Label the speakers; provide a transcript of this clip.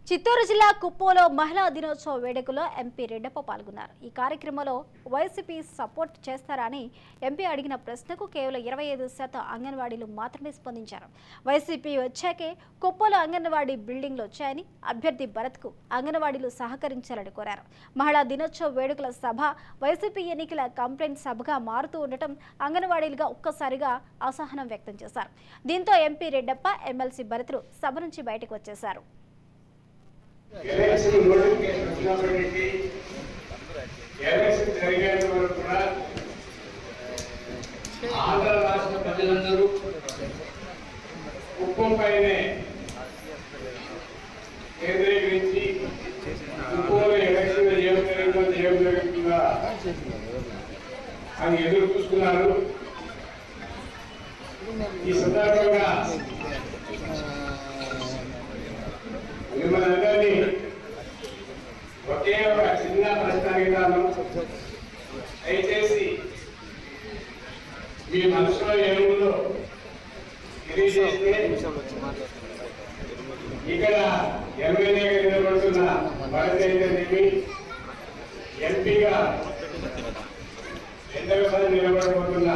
Speaker 1: చిత్తూరు జిల్లా కుప్పోలో మహిళా దినోత్సవ వేడుకలో ఎంపీ రెడ్డప్ప పాల్గొన్నారు. ఈ కార్యక్రమంలో వైసీపీ సపోర్ట్ చేస్తారని ఎంపీ అడిగిన ప్రశ్నకు కేవలం 25% అంగన్వాడీలు మాత్రమే స్పందించారు. వైసీపీ వచ్చాకే కుప్పోలో అంగన్వాడీ బిల్డింగ్లు వచ్చాయని, అభ్యర్థి భరత్కు అంగన్వాడీలు సహకరించాలని కోరారు. మహిళా దినోత్సవ వేడుకల సభ వైసీపీ ఎన్నికల కంప్లైంట్ సభగా మారుతూ ఉండటం అంగన్వాడీలుగా ఒక్కసారిగా అసహనం వ్యక్తం చేశారు. దీంతో ఎంపీ రెడ్డప్ప, ఎమ్మెల్సీ భరత్లు సభ నుంచి బయటకు వచ్చేశారు.
Speaker 2: ఎలక్షన్ నోటిఫికేషన్ వచ్చినప్పటికీ ఎలక్షన్ జరిగేంత వరకు కూడా ఆంధ్ర రాష్ట్ర ప్రజలందరూ కుప్పం పైనే కేంద్రీకరించి కుప్పంలో ఎలక్షన్ ఏం జరుగుతుందా అని ఎదురు చూస్తున్నారు. ఈ సందర్భంగా మిమ్మల్ని ఒకే ఒక చిన్న ప్రశ్న అడిగాను. దయచేసి మీ మనసులో ఏముందో తెలియజేస్తే ఇక్కడ ఎమ్మెల్యేగా నిలబడుతున్న భరత్ ఎంపీగా రెండవసారి నిలబడబోతున్న